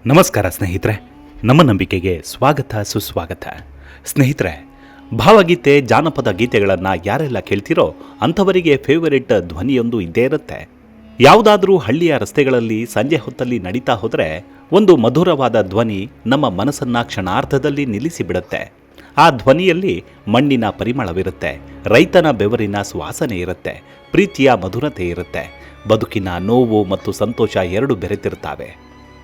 ನಮಸ್ಕಾರ ಸ್ನೇಹಿತರೆ, ನಮ್ಮ ನಂಬಿಕೆಗೆ ಸ್ವಾಗತ ಸುಸ್ವಾಗತ. ಸ್ನೇಹಿತರೆ, ಭಾವಗೀತೆ ಜಾನಪದ ಗೀತೆಗಳನ್ನು ಯಾರೆಲ್ಲ ಕೇಳ್ತಿರೋ ಅಂಥವರಿಗೆ ಫೇವರಿಟ್ ಧ್ವನಿಯೊಂದು ಇದ್ದೇ ಇರುತ್ತೆ. ಯಾವುದಾದ್ರೂ ಹಳ್ಳಿಯ ರಸ್ತೆಗಳಲ್ಲಿ ಸಂಜೆ ಹೊತ್ತಲ್ಲಿ ನಡೀತಾ ಹೋದರೆ ಒಂದು ಮಧುರವಾದ ಧ್ವನಿ ನಮ್ಮ ಮನಸ್ಸನ್ನು ಕ್ಷಣಾರ್ಧದಲ್ಲಿ ನಿಲ್ಲಿಸಿಬಿಡುತ್ತೆ. ಆ ಧ್ವನಿಯಲ್ಲಿ ಮಣ್ಣಿನ ಪರಿಮಳವಿರುತ್ತೆ, ರೈತನ ಬೆವರಿನ ಸುವಾಸನೆ ಇರುತ್ತೆ, ಪ್ರೀತಿಯ ಮಧುರತೆ ಇರುತ್ತೆ, ಬದುಕಿನ ನೋವು ಮತ್ತು ಸಂತೋಷ ಎರಡು ಬೆರೆತಿರ್ತಾವೆ.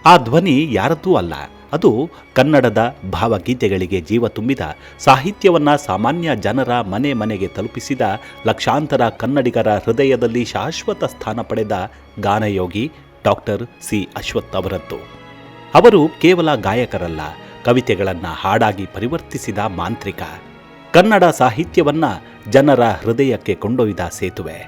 ಆ ಧ್ವನಿ ಯಾರದ್ದೂ ಅಲ್ಲ, ಅದು ಕನ್ನಡದ ಭಾವಗೀತೆಗಳಿಗೆ ಜೀವ ತುಂಬಿದ, ಸಾಹಿತ್ಯವನ್ನು ಸಾಮಾನ್ಯ ಜನರ ಮನೆ ಮನೆಗೆ ತಲುಪಿಸಿದ, ಲಕ್ಷಾಂತರ ಕನ್ನಡಿಗರ ಹೃದಯದಲ್ಲಿ ಶಾಶ್ವತ ಸ್ಥಾನ ಪಡೆದ ಗಾನಯೋಗಿ ಡಾಕ್ಟರ್ ಸಿ ಅಶ್ವಥ್ ಅವರದ್ದು. ಅವರು ಕೇವಲ ಗಾಯಕರಲ್ಲ, ಕವಿತೆಗಳನ್ನು ಹಾಡಾಗಿ ಪರಿವರ್ತಿಸಿದ ಮಾಂತ್ರಿಕ, ಕನ್ನಡ ಸಾಹಿತ್ಯವನ್ನು ಜನರ ಹೃದಯಕ್ಕೆ ಕೊಂಡೊಯ್ದ ಸೇತುವೆ,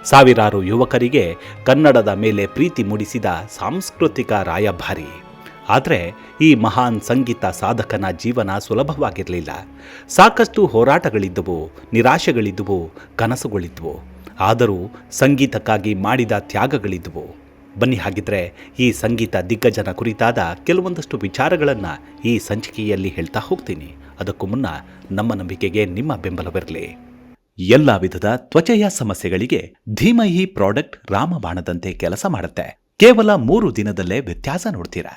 ಸಾವಿರಾರು ಯುವಕರಿಗೆ ಕನ್ನಡದ ಮೇಲೆ ಪ್ರೀತಿ ಮೂಡಿಸಿದ ಸಾಂಸ್ಕೃತಿಕ ರಾಯಭಾರಿ. ಆದರೆ ಈ ಮಹಾನ್ ಸಂಗೀತ ಸಾಧಕನ ಜೀವನ ಸುಲಭವಾಗಿರಲಿಲ್ಲ. ಸಾಕಷ್ಟು ಹೋರಾಟಗಳಿದ್ದವು, ನಿರಾಶೆಗಳಿದ್ದವು, ಕನಸುಗಳಿದ್ದವು. ಆದರೂ ಸಂಗೀತಕ್ಕಾಗಿ ಮಾಡಿದ ತ್ಯಾಗಗಳಿದ್ದವು. ಬನ್ನಿ, ಹಾಗಿದ್ರೆ ಈ ಸಂಗೀತ ದಿಗ್ಗಜನ ಕುರಿತಾದ ಕೆಲವೊಂದಷ್ಟು ವಿಚಾರಗಳನ್ನು ಈ ಸಂಚಿಕೆಯಲ್ಲಿ ಹೇಳ್ತಾ ಹೋಗ್ತೀನಿ. ಅದಕ್ಕೂ ಮುನ್ನ ನಮ್ಮ ನಂಬಿಕೆಗೆ ನಿಮ್ಮ ಬೆಂಬಲವಿರಲಿ. ಎಲ್ಲ ವಿಧದ ತ್ವಚೆಯ ಸಮಸ್ಯೆಗಳಿಗೆ ಧೀಮಹಿ ಪ್ರಾಡಕ್ಟ್ ರಾಮಬಾಣದಂತೆ ಕೆಲಸ ಮಾಡುತ್ತೆ. ಕೇವಲ 3 ದಿನದಲ್ಲೇ ವ್ಯತ್ಯಾಸ ನೋಡ್ತೀರಾ.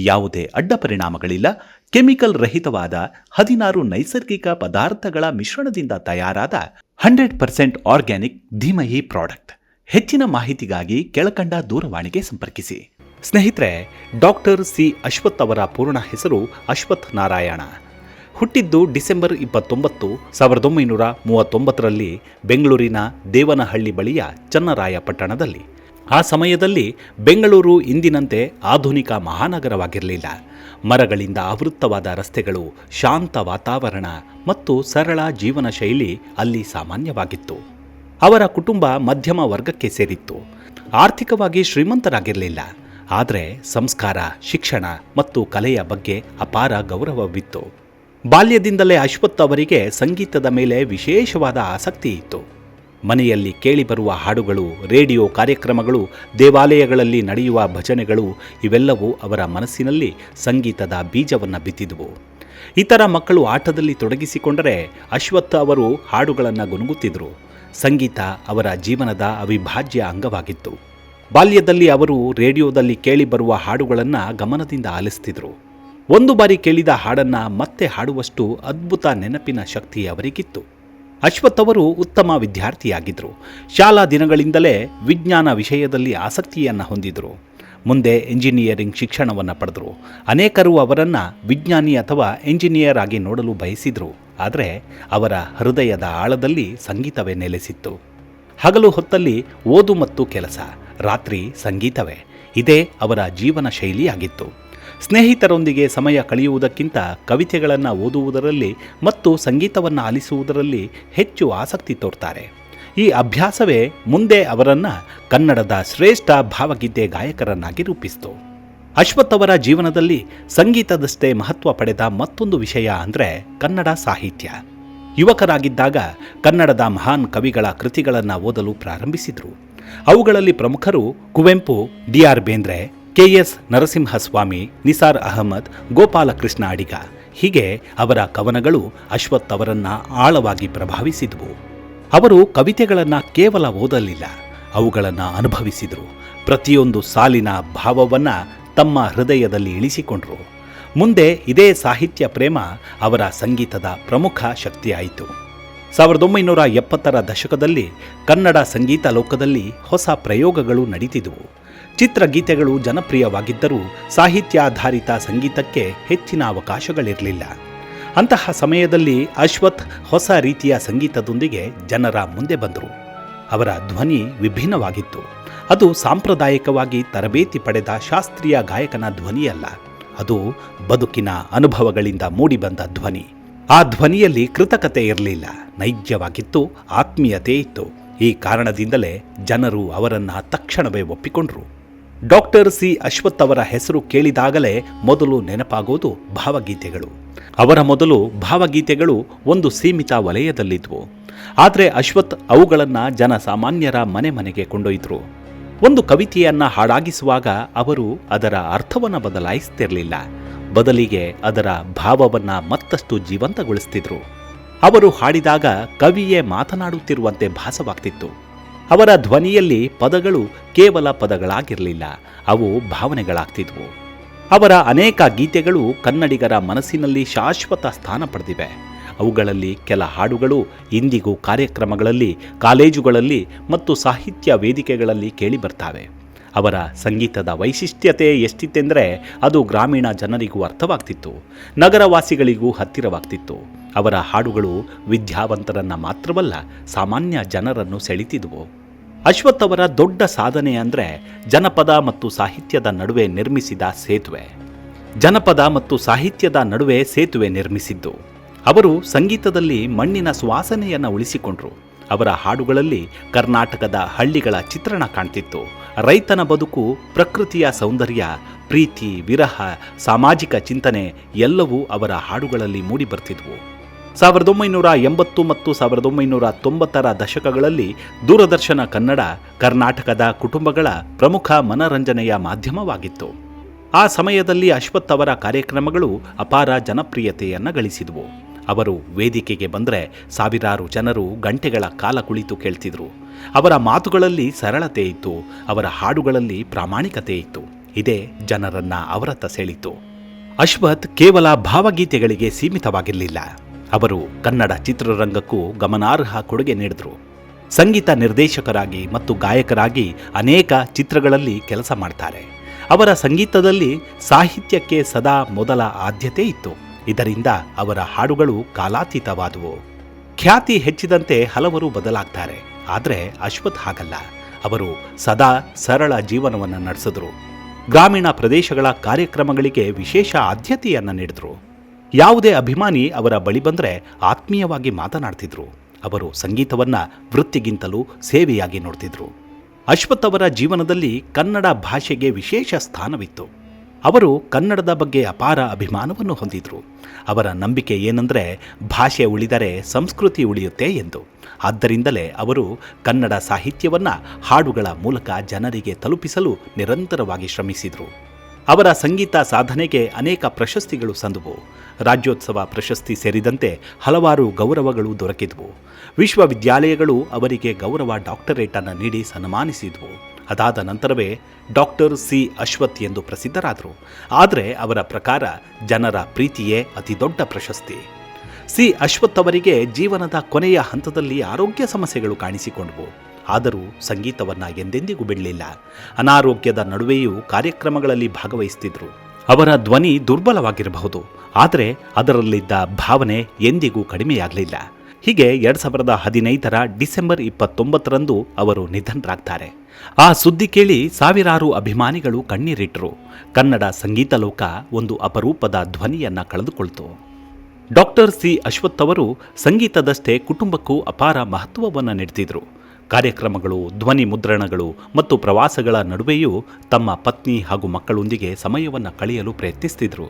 ಯಾವುದೇ ಅಡ್ಡ ಪರಿಣಾಮಗಳಿಲ್ಲ. ಕೆಮಿಕಲ್ ರಹಿತವಾದ 16 ನೈಸರ್ಗಿಕ ಪದಾರ್ಥಗಳ ಮಿಶ್ರಣದಿಂದ ತಯಾರಾದ 100% ಆರ್ಗ್ಯಾನಿಕ್ ಧೀಮಹಿ ಪ್ರಾಡಕ್ಟ್. ಹೆಚ್ಚಿನ ಮಾಹಿತಿಗಾಗಿ ಕೆಳಕಂಡ ದೂರವಾಣಿಗೆ ಸಂಪರ್ಕಿಸಿ. ಸ್ನೇಹಿತರೆ, ಡಾಕ್ಟರ್ ಸಿ ಅಶ್ವಥ್ ಅವರ ಪೂರ್ಣ ಹೆಸರು ಅಶ್ವಥ್ ನಾರಾಯಣ. ಹುಟ್ಟಿದ್ದು ಡಿಸೆಂಬರ್ 29, 1939ರಲ್ಲಿ ಬೆಂಗಳೂರಿನ ದೇವನಹಳ್ಳಿ ಬಳಿಯ ಚನ್ನರಾಯಪಟ್ಟಣದಲ್ಲಿ. ಆ ಸಮಯದಲ್ಲಿ ಬೆಂಗಳೂರು ಇಂದಿನಂತೆ ಆಧುನಿಕ ಮಹಾನಗರವಾಗಿರಲಿಲ್ಲ. ಮರಗಳಿಂದ ಆವೃತ್ತವಾದ ರಸ್ತೆಗಳು, ಶಾಂತ ವಾತಾವರಣ ಮತ್ತು ಸರಳ ಜೀವನ ಶೈಲಿ ಅಲ್ಲಿ ಸಾಮಾನ್ಯವಾಗಿತ್ತು. ಅವರ ಕುಟುಂಬ ಮಧ್ಯಮ ವರ್ಗಕ್ಕೆ ಸೇರಿತ್ತು. ಆರ್ಥಿಕವಾಗಿ ಶ್ರೀಮಂತರಾಗಿರಲಿಲ್ಲ, ಆದರೆ ಸಂಸ್ಕಾರ, ಶಿಕ್ಷಣ ಮತ್ತು ಕಲೆಯ ಬಗ್ಗೆ ಅಪಾರ ಗೌರವವಿತ್ತು. ಬಾಲ್ಯದಿಂದಲೇ ಅಶ್ವಥ್ ಅವರಿಗೆ ಸಂಗೀತದ ಮೇಲೆ ವಿಶೇಷವಾದ ಆಸಕ್ತಿ ಇತ್ತು. ಮನೆಯಲ್ಲಿ ಕೇಳಿಬರುವ ಹಾಡುಗಳು, ರೇಡಿಯೋ ಕಾರ್ಯಕ್ರಮಗಳು, ದೇವಾಲಯಗಳಲ್ಲಿ ನಡೆಯುವ ಭಜನೆಗಳು ಇವೆಲ್ಲವೂ ಅವರ ಮನಸ್ಸಿನಲ್ಲಿ ಸಂಗೀತದ ಬೀಜವನ್ನು ಬಿತ್ತಿದುವು. ಇತರ ಮಕ್ಕಳು ಆಟದಲ್ಲಿ ತೊಡಗಿಸಿಕೊಂಡರೆ ಅಶ್ವಥ್ ಅವರು ಹಾಡುಗಳನ್ನು ಗುನುಗುತ್ತಿದ್ದರು. ಸಂಗೀತ ಅವರ ಜೀವನದ ಅವಿಭಾಜ್ಯ ಅಂಗವಾಗಿತ್ತು. ಬಾಲ್ಯದಲ್ಲಿ ಅವರು ರೇಡಿಯೋದಲ್ಲಿ ಕೇಳಿಬರುವ ಹಾಡುಗಳನ್ನು ಗಮನದಿಂದ ಆಲಿಸ್ತಿದ್ರು. ಒಂದು ಬಾರಿ ಕೇಳಿದ ಹಾಡನ್ನು ಮತ್ತೆ ಹಾಡುವಷ್ಟು ಅದ್ಭುತ ನೆನಪಿನ ಶಕ್ತಿ ಅವರಿಗಿತ್ತು. ಅಶ್ವಥ್ ಅವರು ಉತ್ತಮ ವಿದ್ಯಾರ್ಥಿಯಾಗಿದ್ದರು. ಶಾಲಾ ದಿನಗಳಿಂದಲೇ ವಿಜ್ಞಾನ ವಿಷಯದಲ್ಲಿ ಆಸಕ್ತಿಯನ್ನು ಹೊಂದಿದರು. ಮುಂದೆ ಎಂಜಿನಿಯರಿಂಗ್ ಶಿಕ್ಷಣವನ್ನು ಪಡೆದರು. ಅನೇಕರು ಅವರನ್ನು ವಿಜ್ಞಾನಿ ಅಥವಾ ಎಂಜಿನಿಯರ್ ಆಗಿ ನೋಡಲು ಬಯಸಿದರು. ಆದರೆ ಅವರ ಹೃದಯದ ಆಳದಲ್ಲಿ ಸಂಗೀತವೇ ನೆಲೆಸಿತ್ತು. ಹಗಲು ಹೊತ್ತಲ್ಲಿ ಓದು ಮತ್ತು ಕೆಲಸ, ರಾತ್ರಿ ಸಂಗೀತವೇ. ಇದೇ ಅವರ ಜೀವನ ಶೈಲಿಯಾಗಿತ್ತು. ಸ್ನೇಹಿತರೊಂದಿಗೆ ಸಮಯ ಕಳೆಯುವುದಕ್ಕಿಂತ ಕವಿತೆಗಳನ್ನು ಓದುವುದರಲ್ಲಿ ಮತ್ತು ಸಂಗೀತವನ್ನು ಆಲಿಸುವುದರಲ್ಲಿ ಹೆಚ್ಚು ಆಸಕ್ತಿ ತೋರ್ತಾರೆ. ಈ ಅಭ್ಯಾಸವೇ ಮುಂದೆ ಅವರನ್ನು ಕನ್ನಡದ ಶ್ರೇಷ್ಠ ಭಾವಗೀತೆ ಗಾಯಕರನ್ನಾಗಿ ರೂಪಿಸಿತು. ಅಶ್ವಥ್ ಅವರ ಜೀವನದಲ್ಲಿ ಸಂಗೀತದಷ್ಟೇ ಮಹತ್ವ ಪಡೆದ ಮತ್ತೊಂದು ವಿಷಯ ಅಂದರೆ ಕನ್ನಡ ಸಾಹಿತ್ಯ. ಯುವಕರಾಗಿದ್ದಾಗ ಕನ್ನಡದ ಮಹಾನ್ ಕವಿಗಳ ಕೃತಿಗಳನ್ನು ಓದಲು ಪ್ರಾರಂಭಿಸಿದರು. ಅವುಗಳಲ್ಲಿ ಪ್ರಮುಖರು ಕುವೆಂಪು, DR ಬೇಂದ್ರೆ, KS ನರಸಿಂಹಸ್ವಾಮಿ, ನಿಸಾರ್ ಅಹಮದ್, ಗೋಪಾಲಕೃಷ್ಣ ಅಡಿಗ. ಹೀಗೆ ಅವರ ಕವನಗಳು ಅಶ್ವಥ್ ಅವರನ್ನು ಆಳವಾಗಿ ಪ್ರಭಾವಿಸಿದವು. ಅವರು ಕವಿತೆಗಳನ್ನು ಕೇವಲ ಓದಲಿಲ್ಲ, ಅವುಗಳನ್ನು ಅನುಭವಿಸಿದರು. ಪ್ರತಿಯೊಂದು ಸಾಲಿನ ಭಾವವನ್ನು ತಮ್ಮ ಹೃದಯದಲ್ಲಿ ಇಳಿಸಿಕೊಂಡರು. ಮುಂದೆ ಇದೇ ಸಾಹಿತ್ಯ ಪ್ರೇಮ ಅವರ ಸಂಗೀತದ ಪ್ರಮುಖ ಶಕ್ತಿಯಾಯಿತು. 1970ರ ದಶಕದಲ್ಲಿ ಕನ್ನಡ ಸಂಗೀತ ಲೋಕದಲ್ಲಿ ಹೊಸ ಪ್ರಯೋಗಗಳು ನಡೀತಿದ್ದವು. ಚಿತ್ರಗೀತೆಗಳು ಜನಪ್ರಿಯವಾಗಿದ್ದರೂ ಸಾಹಿತ್ಯಾಧಾರಿತ ಸಂಗೀತಕ್ಕೆ ಹೆಚ್ಚಿನ ಅವಕಾಶಗಳಿರಲಿಲ್ಲ. ಅಂತಹ ಸಮಯದಲ್ಲಿ ಅಶ್ವಥ್ ಹೊಸ ರೀತಿಯ ಸಂಗೀತದೊಂದಿಗೆ ಜನರ ಮುಂದೆ ಬಂದರು. ಅವರ ಧ್ವನಿ ವಿಭಿನ್ನವಾಗಿತ್ತು. ಅದು ಸಾಂಪ್ರದಾಯಿಕವಾಗಿ ತರಬೇತಿ ಪಡೆದ ಶಾಸ್ತ್ರೀಯ ಗಾಯಕನ ಧ್ವನಿಯಲ್ಲ, ಅದು ಬದುಕಿನ ಅನುಭವಗಳಿಂದ ಮೂಡಿಬಂದ ಧ್ವನಿ. ಆ ಧ್ವನಿಯಲ್ಲಿ ಕೃತಕತೆ ಇರಲಿಲ್ಲ, ನೈಜವಾಗಿತ್ತು, ಆತ್ಮೀಯತೆ ಇತ್ತು. ಈ ಕಾರಣದಿಂದಲೇ ಜನರು ಅವರನ್ನು ತಕ್ಷಣವೇ ಒಪ್ಪಿಕೊಂಡರು. ಡಾಕ್ಟರ್ ಸಿ ಅಶ್ವಥ್ ಅವರ ಹೆಸರು ಕೇಳಿದಾಗಲೇ ಮೊದಲು ನೆನಪಾಗೋದು ಭಾವಗೀತೆಗಳು. ಅವರ ಮೊದಲು ಭಾವಗೀತೆಗಳು ಒಂದು ಸೀಮಿತ ವಲಯದಲ್ಲಿದ್ವು. ಆದರೆ ಅಶ್ವಥ್ ಅವುಗಳನ್ನು ಜನಸಾಮಾನ್ಯರ ಮನೆ ಮನೆಗೆ ಕೊಂಡೊಯ್ದರು. ಒಂದು ಕವಿತೆಯನ್ನ ಹಾಡಾಗಿಸುವಾಗ ಅವರು ಅದರ ಅರ್ಥವನ್ನು ಬದಲಾಯಿಸ್ತಿರಲಿಲ್ಲ, ಬದಲಿಗೆ ಅದರ ಭಾವವನ್ನ ಮತ್ತಷ್ಟು ಜೀವಂತಗೊಳಿಸ್ತಿದ್ರು. ಅವರು ಹಾಡಿದಾಗ ಕವಿಯೇ ಮಾತನಾಡುತ್ತಿರುವಂತೆ ಭಾಸವಾಗ್ತಿತ್ತು. ಅವರ ಧ್ವನಿಯಲ್ಲಿ ಪದಗಳು ಕೇವಲ ಪದಗಳಾಗಿರಲಿಲ್ಲ, ಅವು ಭಾವನೆಗಳಾಗ್ತಿದ್ವು. ಅವರ ಅನೇಕ ಗೀತೆಗಳು ಕನ್ನಡಿಗರ ಮನಸ್ಸಿನಲ್ಲಿ ಶಾಶ್ವತ ಸ್ಥಾನ ಪಡೆದಿವೆ. ಅವುಗಳಲ್ಲಿ ಕೆಲ ಹಾಡುಗಳು ಇಂದಿಗೂ ಕಾರ್ಯಕ್ರಮಗಳಲ್ಲಿ, ಕಾಲೇಜುಗಳಲ್ಲಿ ಮತ್ತು ಸಾಹಿತ್ಯ ವೇದಿಕೆಗಳಲ್ಲಿ ಕೇಳಿಬರ್ತಾವೆ. ಅವರ ಸಂಗೀತದ ವೈಶಿಷ್ಟ್ಯತೆ ಎಷ್ಟಿತ್ತೆಂದರೆ ಅದು ಗ್ರಾಮೀಣ ಜನರಿಗೂ ಅರ್ಥವಾಗ್ತಿತ್ತು, ನಗರವಾಸಿಗಳಿಗೂ ಹತ್ತಿರವಾಗ್ತಿತ್ತು. ಅವರ ಹಾಡುಗಳು ವಿದ್ಯಾವಂತರನ್ನ ಮಾತ್ರವಲ್ಲ, ಸಾಮಾನ್ಯ ಜನರನ್ನು ಸೆಳೆತಿದ್ವು. ಅಶ್ವಥ್ ಅವರ ದೊಡ್ಡ ಸಾಧನೆ ಅಂದರೆ ಜನಪದ ಮತ್ತು ಸಾಹಿತ್ಯದ ನಡುವೆ ನಿರ್ಮಿಸಿದ ಸೇತುವೆ. ಜನಪದ ಮತ್ತು ಸಾಹಿತ್ಯದ ನಡುವೆ ಸೇತುವೆ ನಿರ್ಮಿಸಿದ್ದು. ಅವರು ಸಂಗೀತದಲ್ಲಿ ಮಣ್ಣಿನ ಸುವಾಸನೆಯನ್ನು ಉಳಿಸಿಕೊಂಡ್ರು. ಅವರ ಹಾಡುಗಳಲ್ಲಿ ಕರ್ನಾಟಕದ ಹಳ್ಳಿಗಳ ಚಿತ್ರಣ ಕಾಣ್ತಿತ್ತು. ರೈತನ ಬದುಕು, ಪ್ರಕೃತಿಯ ಸೌಂದರ್ಯ, ಪ್ರೀತಿ, ವಿರಹ, ಸಾಮಾಜಿಕ ಚಿಂತನೆ ಎಲ್ಲವೂ ಅವರ ಹಾಡುಗಳಲ್ಲಿ ಮೂಡಿಬರ್ತಿದ್ವು. 1980 ಮತ್ತು 1990ರ ದಶಕಗಳಲ್ಲಿ ದೂರದರ್ಶನ ಕನ್ನಡ ಕರ್ನಾಟಕದ ಕುಟುಂಬಗಳ ಪ್ರಮುಖ ಮನರಂಜನೆಯ ಮಾಧ್ಯಮವಾಗಿತ್ತು. ಆ ಸಮಯದಲ್ಲಿ ಅಶ್ವಥ್ ಅವರ ಕಾರ್ಯಕ್ರಮಗಳು ಅಪಾರ ಜನಪ್ರಿಯತೆಯನ್ನು ಗಳಿಸಿದವು. ಅವರು ವೇದಿಕೆಗೆ ಬಂದರೆ ಸಾವಿರಾರು ಜನರು ಗಂಟೆಗಳ ಕಾಲ ಕುಳಿತು ಕೇಳ್ತಿದ್ರು. ಅವರ ಮಾತುಗಳಲ್ಲಿ ಸರಳತೆ ಇತ್ತು, ಅವರ ಹಾಡುಗಳಲ್ಲಿ ಪ್ರಾಮಾಣಿಕತೆ ಇತ್ತು. ಇದೇ ಜನರನ್ನ ಅವರತ್ತ ಸೆಳೆಯಿತು. ಅಶ್ವಥ್ ಕೇವಲ ಭಾವಗೀತೆಗಳಿಗೆ ಸೀಮಿತವಾಗಿರಲಿಲ್ಲ. ಅವರು ಕನ್ನಡ ಚಿತ್ರರಂಗಕ್ಕೂ ಗಮನಾರ್ಹ ಕೊಡುಗೆ ನೀಡಿದರು. ಸಂಗೀತ ನಿರ್ದೇಶಕರಾಗಿ ಮತ್ತು ಗಾಯಕರಾಗಿ ಅನೇಕ ಚಿತ್ರಗಳಲ್ಲಿ ಕೆಲಸ ಮಾಡ್ತಾರೆ. ಅವರ ಸಂಗೀತದಲ್ಲಿ ಸಾಹಿತ್ಯಕ್ಕೆ ಸದಾ ಮೊದಲ ಆದ್ಯತೆ ಇತ್ತು. ಇದರಿಂದ ಅವರ ಹಾಡುಗಳು ಕಾಲಾತೀತವಾದವು. ಖ್ಯಾತಿ ಹೆಚ್ಚಿದಂತೆ ಹಲವರು ಬದಲಾಗ್ತಾರೆ, ಆದರೆ ಅಶ್ವಥ್ ಹಾಗಲ್ಲ. ಅವರು ಸದಾ ಸರಳ ಜೀವನವನ್ನು ನಡೆಸಿದ್ರು. ಗ್ರಾಮೀಣ ಪ್ರದೇಶಗಳ ಕಾರ್ಯಕ್ರಮಗಳಿಗೆ ವಿಶೇಷ ಆದ್ಯತೆಯನ್ನು ನೀಡಿದ್ರು. ಯಾವುದೇ ಅಭಿಮಾನಿ ಅವರ ಬಳಿ ಬಂದರೆ ಆತ್ಮೀಯವಾಗಿ ಮಾತನಾಡ್ತಿದ್ರು. ಅವರು ಸಂಗೀತವನ್ನು ವೃತ್ತಿಗಿಂತಲೂ ಸೇವೆಯಾಗಿ ನೋಡ್ತಿದ್ರು. ಅಶ್ವಥ್ ಅವರ ಜೀವನದಲ್ಲಿ ಕನ್ನಡ ಭಾಷೆಗೆ ವಿಶೇಷ ಸ್ಥಾನವಿತ್ತು. ಅವರು ಕನ್ನಡದ ಬಗ್ಗೆ ಅಪಾರ ಅಭಿಮಾನವನ್ನು ಹೊಂದಿದ್ರು. ಅವರ ನಂಬಿಕೆ ಏನೆಂದರೆ ಭಾಷೆ ಉಳಿದರೆ ಸಂಸ್ಕೃತಿ ಉಳಿಯುತ್ತೆ ಎಂದು. ಆದ್ದರಿಂದಲೇ ಅವರು ಕನ್ನಡ ಸಾಹಿತ್ಯವನ್ನು ಹಾಡುಗಳ ಮೂಲಕ ಜನರಿಗೆ ತಲುಪಿಸಲು ನಿರಂತರವಾಗಿ ಶ್ರಮಿಸಿದರು. ಅವರ ಸಂಗೀತ ಸಾಧನೆಗೆ ಅನೇಕ ಪ್ರಶಸ್ತಿಗಳು ಸಂದವು. ರಾಜ್ಯೋತ್ಸವ ಪ್ರಶಸ್ತಿ ಸೇರಿದಂತೆ ಹಲವಾರು ಗೌರವಗಳು ದೊರಕಿದ್ವು. ವಿಶ್ವವಿದ್ಯಾಲಯಗಳು ಅವರಿಗೆ ಗೌರವ ಡಾಕ್ಟರೇಟನ್ನು ನೀಡಿ ಸನ್ಮಾನಿಸಿದ್ವು. ಅದಾದ ನಂತರವೇ ಡಾಕ್ಟರ್ ಸಿ ಅಶ್ವಥ್ ಎಂದು ಪ್ರಸಿದ್ಧರಾದರು. ಆದರೆ ಅವರ ಪ್ರಕಾರ ಜನರ ಪ್ರೀತಿಯೇ ಅತಿ ದೊಡ್ಡ ಪ್ರಶಸ್ತಿ. ಸಿ ಅಶ್ವಥ್ ಅವರಿಗೆ ಜೀವನದ ಕೊನೆಯ ಹಂತದಲ್ಲಿ ಆರೋಗ್ಯ ಸಮಸ್ಯೆಗಳು ಕಾಣಿಸಿಕೊಂಡವು. ಆದರೂ ಸಂಗೀತವನ್ನು ಎಂದೆಂದಿಗೂ ಬಿಡಲಿಲ್ಲ. ಅನಾರೋಗ್ಯದ ನಡುವೆಯೂ ಕಾರ್ಯಕ್ರಮಗಳಲ್ಲಿ ಭಾಗವಹಿಸುತ್ತಿದ್ದರು. ಅವರ ಧ್ವನಿ ದುರ್ಬಲವಾಗಿರಬಹುದು, ಆದರೆ ಅದರಲ್ಲಿದ್ದ ಭಾವನೆ ಎಂದಿಗೂ ಕಡಿಮೆಯಾಗಲಿಲ್ಲ. ಹೀಗೆ 2015ರ ಡಿಸೆಂಬರ್ 29ರಂದು ಅವರು ನಿಧನರಾಗ್ತಾರೆ. ಆ ಸುದ್ದಿ ಕೇಳಿ ಸಾವಿರಾರು ಅಭಿಮಾನಿಗಳು ಕಣ್ಣೀರಿಟ್ಟರು. ಕನ್ನಡ ಸಂಗೀತ ಲೋಕ ಒಂದು ಅಪರೂಪದ ಧ್ವನಿಯನ್ನ ಕಳೆದುಕೊಳ್ತು. ಡಾಕ್ಟರ್ ಸಿ ಅಶ್ವಥ್ ಅವರು ಸಂಗೀತದಷ್ಟೇ ಕುಟುಂಬಕ್ಕೂ ಅಪಾರ ಮಹತ್ವವನ್ನು ನೀಡ್ತಿದ್ರು. ಕಾರ್ಯಕ್ರಮಗಳು, ಧ್ವನಿ ಮುದ್ರಣಗಳು ಮತ್ತು ಪ್ರವಾಸಗಳ ನಡುವೆಯೂ ತಮ್ಮ ಪತ್ನಿ ಹಾಗೂ ಮಕ್ಕಳೊಂದಿಗೆ ಸಮಯವನ್ನು ಕಳೆಯಲು ಪ್ರಯತ್ನಿಸುತ್ತಿದ್ದರು.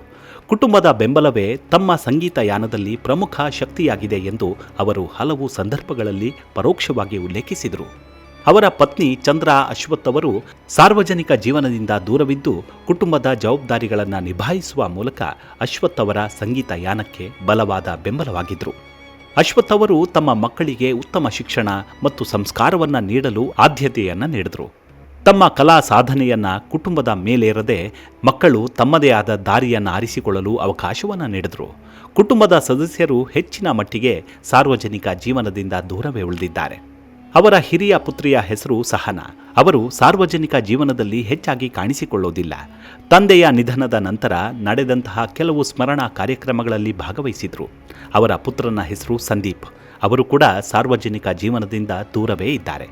ಕುಟುಂಬದ ಬೆಂಬಲವೇ ತಮ್ಮ ಸಂಗೀತ ಯಾನದಲ್ಲಿ ಪ್ರಮುಖ ಶಕ್ತಿಯಾಗಿದೆ ಎಂದು ಅವರು ಹಲವು ಸಂದರ್ಭಗಳಲ್ಲಿ ಪರೋಕ್ಷವಾಗಿ ಉಲ್ಲೇಖಿಸಿದರು. ಅವರ ಪತ್ನಿ ಚಂದ್ರಾ ಅಶ್ವಥ್ ಅವರು ಸಾರ್ವಜನಿಕ ಜೀವನದಿಂದ ದೂರವಿದ್ದು ಕುಟುಂಬದ ಜವಾಬ್ದಾರಿಗಳನ್ನು ನಿಭಾಯಿಸುವ ಮೂಲಕ ಅಶ್ವಥ್ ಅವರ ಸಂಗೀತ ಯಾನಕ್ಕೆ ಬಲವಾದ ಬೆಂಬಲವಾಗಿದ್ದರು. ಅಶ್ವಥ್ ಅವರು ತಮ್ಮ ಮಕ್ಕಳಿಗೆ ಉತ್ತಮ ಶಿಕ್ಷಣ ಮತ್ತು ಸಂಸ್ಕಾರವನ್ನು ನೀಡಲು ಆದ್ಯತೆಯನ್ನು ನೀಡಿದರು. ತಮ್ಮ ಕಲಾ ಸಾಧನೆಯನ್ನು ಕುಟುಂಬದ ಮೇಲೇರದೆ ಮಕ್ಕಳು ತಮ್ಮದೇ ಆದ ದಾರಿಯನ್ನು ಆರಿಸಿಕೊಳ್ಳಲು ಅವಕಾಶವನ್ನು ನೀಡಿದರು. ಕುಟುಂಬದ ಸದಸ್ಯರು ಹೆಚ್ಚಿನ ಮಟ್ಟಿಗೆ ಸಾರ್ವಜನಿಕ ಜೀವನದಿಂದ ದೂರವೇ ಉಳಿದಿದ್ದಾರೆ. ಅವರ ಹಿರಿಯ ಪುತ್ರಿಯ ಹೆಸರು ಸಹನಾ. ಅವರು ಸಾರ್ವಜನಿಕ ಜೀವನದಲ್ಲಿ ಹೆಚ್ಚಾಗಿ ಕಾಣಿಸಿಕೊಳ್ಳುವುದಿಲ್ಲ. ತಂದೆಯ ನಿಧನದ ನಂತರ ನಡೆದಂತಹ ಕೆಲವು ಸ್ಮರಣಾ ಕಾರ್ಯಕ್ರಮಗಳಲ್ಲಿ ಭಾಗವಹಿಸಿದರು. ಅವರ ಪುತ್ರನ ಹೆಸರು ಸಂದೀಪ್. ಅವರು ಕೂಡ ಸಾರ್ವಜನಿಕ ಜೀವನದಿಂದ ದೂರವೇ ಇದ್ದಾರೆ.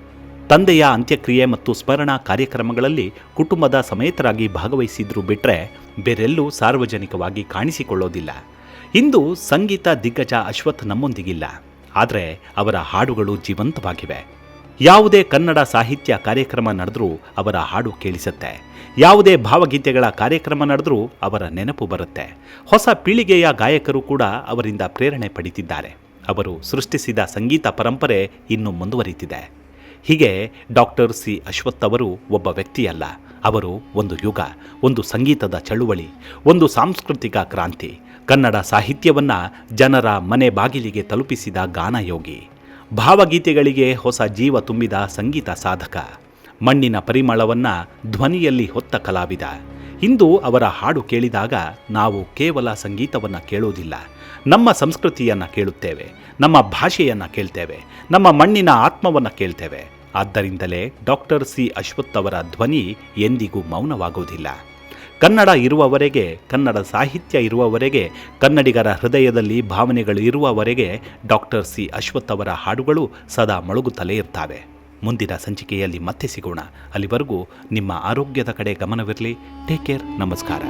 ತಂದೆಯ ಅಂತ್ಯಕ್ರಿಯೆ ಮತ್ತು ಸ್ಮರಣಾ ಕಾರ್ಯಕ್ರಮಗಳಲ್ಲಿ ಕುಟುಂಬದ ಸಮೇತರಾಗಿ ಭಾಗವಹಿಸಿದ್ರು ಬಿಟ್ಟರೆ ಬೇರೆಲ್ಲೂ ಸಾರ್ವಜನಿಕವಾಗಿ ಕಾಣಿಸಿಕೊಳ್ಳೋದಿಲ್ಲ. ಇಂದು ಸಂಗೀತ ದಿಗ್ಗಜ ಅಶ್ವಥ್ ನಮ್ಮೊಂದಿಗಿಲ್ಲ, ಆದರೆ ಅವರ ಹಾಡುಗಳು ಜೀವಂತವಾಗಿವೆ. ಯಾವುದೇ ಕನ್ನಡ ಸಾಹಿತ್ಯ ಕಾರ್ಯಕ್ರಮ ನಡೆದರೂ ಅವರ ಹಾಡು ಕೇಳಿಸುತ್ತೆ. ಯಾವುದೇ ಭಾವಗೀತೆಗಳ ಕಾರ್ಯಕ್ರಮ ನಡೆದರೂ ಅವರ ನೆನಪು ಬರುತ್ತೆ. ಹೊಸ ಪೀಳಿಗೆಯ ಗಾಯಕರು ಕೂಡ ಅವರಿಂದ ಪ್ರೇರಣೆ ಪಡೆದಿದ್ದಾರೆ. ಅವರು ಸೃಷ್ಟಿಸಿದ ಸಂಗೀತ ಪರಂಪರೆ ಇನ್ನೂ ಮುಂದುವರಿತಿದೆ. ಹೀಗೆ ಡಾಕ್ಟರ್ ಸಿ ಅಶ್ವಥ್ ಅವರು ಒಬ್ಬ ವ್ಯಕ್ತಿಯಲ್ಲ, ಅವರು ಒಂದು ಯುಗ, ಒಂದು ಸಂಗೀತದ ಚಳುವಳಿ, ಒಂದು ಸಾಂಸ್ಕೃತಿಕ ಕ್ರಾಂತಿ, ಕನ್ನಡ ಸಾಹಿತ್ಯವನ್ನು ಜನರ ಮನೆ ಬಾಗಿಲಿಗೆ ತಲುಪಿಸಿದ ಗಾನಯೋಗಿ, ಭಾವಗೀತೆಗಳಿಗೆ ಹೊಸ ಜೀವ ತುಂಬಿದ ಸಂಗೀತ ಸಾಧಕ, ಮಣ್ಣಿನ ಪರಿಮಳವನ್ನು ಧ್ವನಿಯಲ್ಲಿ ಹೊತ್ತ ಕಲಾವಿದ. ಇಂದು ಅವರ ಹಾಡು ಕೇಳಿದಾಗ ನಾವು ಕೇವಲ ಸಂಗೀತವನ್ನು ಕೇಳೋದಿಲ್ಲ, ನಮ್ಮ ಸಂಸ್ಕೃತಿಯನ್ನು ಕೇಳುತ್ತೇವೆ, ನಮ್ಮ ಭಾಷೆಯನ್ನು ಕೇಳ್ತೇವೆ, ನಮ್ಮ ಮಣ್ಣಿನ ಆತ್ಮವನ್ನು ಕೇಳ್ತೇವೆ. ಆದ್ದರಿಂದಲೇ ಡಾಕ್ಟರ್ ಸಿ ಅಶ್ವಥ್ ಅವರ ಧ್ವನಿ ಎಂದಿಗೂ ಮೌನವಾಗುವುದಿಲ್ಲ. ಕನ್ನಡ ಇರುವವರೆಗೆ, ಕನ್ನಡ ಸಾಹಿತ್ಯ ಇರುವವರೆಗೆ, ಕನ್ನಡಿಗರ ಹೃದಯದಲ್ಲಿ ಭಾವನೆಗಳು ಇರುವವರೆಗೆ ಡಾಕ್ಟರ್ ಸಿ ಅಶ್ವಥ್ ಅವರ ಹಾಡುಗಳು ಸದಾ ಮೊಳಗುತ್ತಲೇ ಇರ್ತವೆ. ಮುಂದಿನ ಸಂಚಿಕೆಯಲ್ಲಿ ಮತ್ತೆ ಸಿಗೋಣ. ಅಲ್ಲಿವರೆಗೂ ನಿಮ್ಮ ಆರೋಗ್ಯದ ಕಡೆ ಗಮನವಿರಲಿ. Take care. ನಮಸ್ಕಾರ.